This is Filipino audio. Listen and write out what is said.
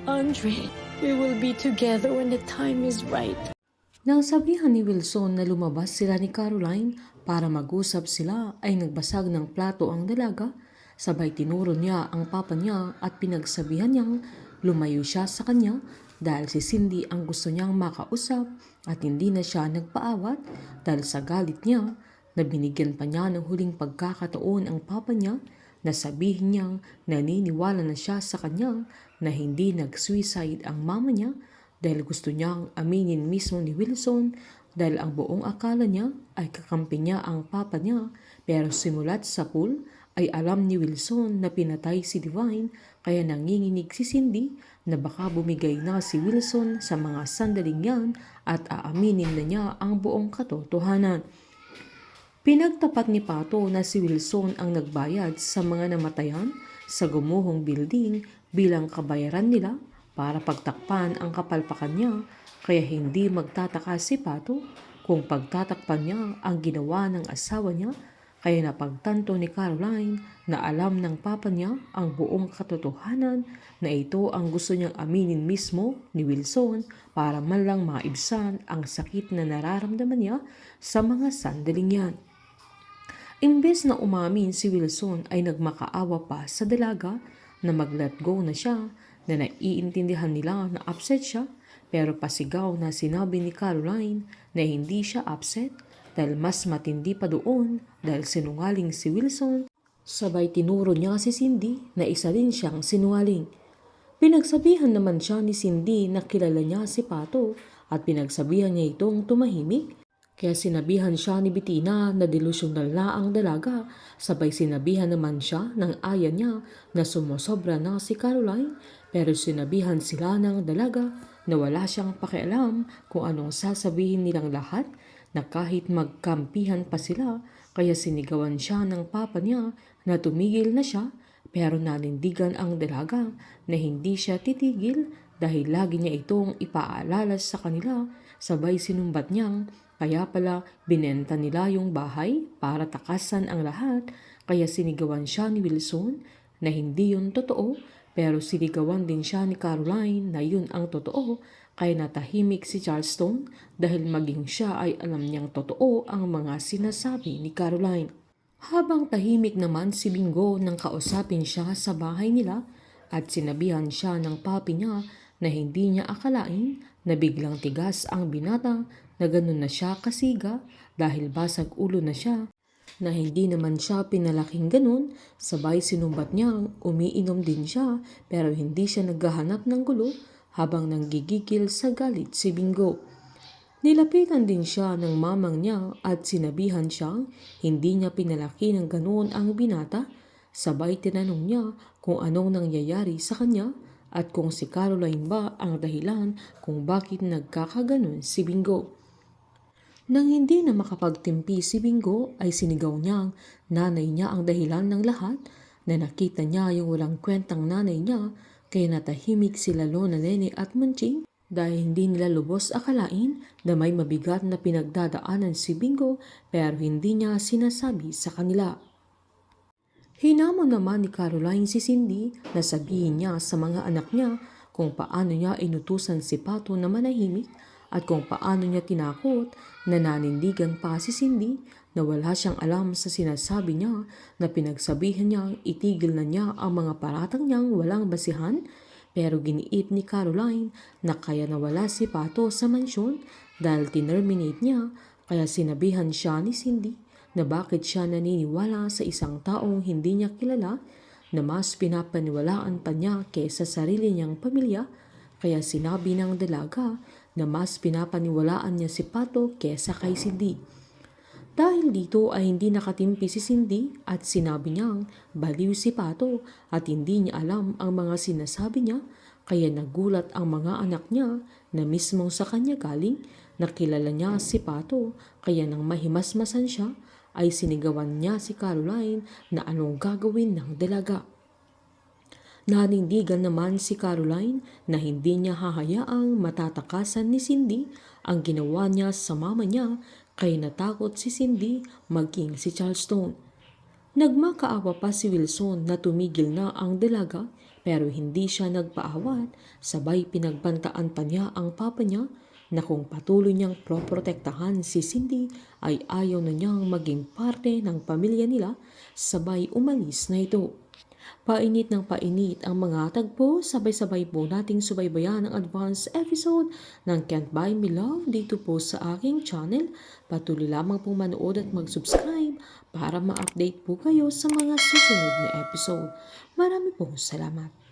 Andre, we will be together when the time is right. Nang sabihan ni Wilson na lumabas sila ni Caroline para mag-usap sila ay nagbasag ng plato ang dalaga, sabay tinuro niya ang papa niya at pinagsabihan niyang lumayo siya sa kanya dahil si Cindy ang gusto niyang makausap at hindi na siya nagpaawat dahil sa galit niya na binigyan pa niya ng huling pagkakataon ang papa niya na sabihin niyang naniniwala na siya sa kanya na hindi nag-suicide ang mama niya dahil gusto niyang aminin mismo ni Wilson dahil ang buong akala niya ay kakampi niya ang papa niya, pero simulat sa pool ay alam ni Wilson na pinatay si Divine kaya nanginginig si Cindy na baka bumigay na si Wilson sa mga sandaling yan at aaminin na niya ang buong katotohanan. Pinagtapat ni Pato na si Wilson ang nagbayad sa mga namatayan sa gumuhong building bilang kabayaran nila para pagtakpan ang kapalpakan niya, kaya hindi magtataka si Pato kung pagtatakpan niya ang ginawa ng asawa niya, kaya napagtanto ni Caroline na alam ng papa niya ang buong katotohanan na ito ang gusto niyang aminin mismo ni Wilson para man lang maibsan ang sakit na nararamdaman niya sa mga sandaling yan. Imbes na umamin si Wilson ay nagmakaawa pa sa dalaga na mag-let go na siya, na naiintindihan nila na upset siya, pero pasigaw na sinabi ni Caroline na hindi siya upset dahil mas matindi pa doon dahil sinungaling si Wilson. Sabay tinuro niya si Cindy na isa rin siyang sinungaling. Pinagsabihan naman siya ni Cindy na kilala niya si Pato at pinagsabihan niya itong tumahimik. Kaya sinabihan siya ni Bettina na delusional na ang dalaga, sabay sinabihan naman siya ng aya niya na sumusobra na si Caroline, pero sinabihan sila ng dalaga na wala siyang pakialam kung anong sasabihin nilang lahat, na kahit magkampihan pa sila, kaya sinigawan siya ng papa niya na tumigil na siya, pero nanindigan ang dalaga na hindi siya titigil dahil lagi niya itong ipaalala sa kanila, sabay sinumbat niyang kaya pala binenta nila yung bahay para takasan ang lahat, kaya sinigawan siya ni Wilson na hindi yun totoo, pero sinigawan din siya ni Caroline na yun ang totoo, kaya natahimik si Charleston dahil maging siya ay alam niyang totoo ang mga sinasabi ni Caroline. Habang tahimik naman si Bingo nang kausapin siya sa bahay nila at sinabihan siya ng papi niya na hindi niya akalain na biglang tigas ang binata, na ganun na siya kasiga dahil basag ulo na siya, na hindi naman siya pinalaking ganun, sabay sinumbat niyang umiinom din siya pero hindi siya naghahanap ng gulo habang nanggigigil sa galit si Bingo. Nilapitan din siya ng mamang niya at sinabihan siyang hindi niya pinalaki ng ganoon ang binata, sabay tinanong niya kung anong nangyayari sa kanya at kung si Caroline ba ang dahilan kung bakit nagkakaganon si Bingo. Nang hindi na makapagtimpi si Bingo ay sinigaw niyang nanay niya ang dahilan ng lahat, na nakita niya yung walang kwentang nanay niya, kaya natahimik sila Lola Nene at Munching dahil hindi nila lubos akalain na may mabigat na pinagdadaanan si Bingo pero hindi niya sinasabi sa kanila. Hinamon naman ni Caroline si Cindy na sabihin niya sa mga anak niya kung paano niya inutusan si Pato na manahimik at kung paano niya tinakot na nanindigan pa si Cindy na wala siyang alam sa sinasabi niya, na pinagsabihan niyang itigil na niya ang mga paratang niyang walang basihan, pero giniit ni Caroline na kaya nawala si Pato sa mansyon dahil tinerminate niya, kaya sinabihan siya ni Cindy na bakit siya naniniwala sa isang taong hindi niya kilala, na mas pinapaniwalaan pa niya kaysa sarili niyang pamilya, kaya sinabi ng dalaga na mas pinapaniwalaan niya si Pato kesa kay Cindy. Dahil dito ay hindi nakatimpi si Cindy at sinabi niyang baliw si Pato at hindi niya alam ang mga sinasabi niya, kaya nagulat ang mga anak niya na mismong sa kanya galing, na kilala niya si Pato, kaya nang mahimasmasan siya ay sinigawan niya si Caroline na anong gagawin ng dalaga. Nanindigan naman si Caroline na hindi niya hahayaang matatakasan ni Cindy ang ginawa niya sa mama niya, kaya natakot si Cindy maging si Charleston. Nagmakaawa pa si Wilson na tumigil na ang dalaga, Pero hindi siya nagpaawat, sabay pinagbantaan pa niya ang papa niya na kung patuloy niyang proprotektahan si Cindy ay ayaw na niyang maging parte ng pamilya nila, sabay umalis na ito. Painit ng painit ang mga tagpo, sabay-sabay po nating subaybayan ang advance episode ng Can't Buy Me Love dito po sa aking channel. Patuloy lamang pong manood at mag-subscribe para ma-update po kayo sa mga susunod na episode. Marami pong salamat.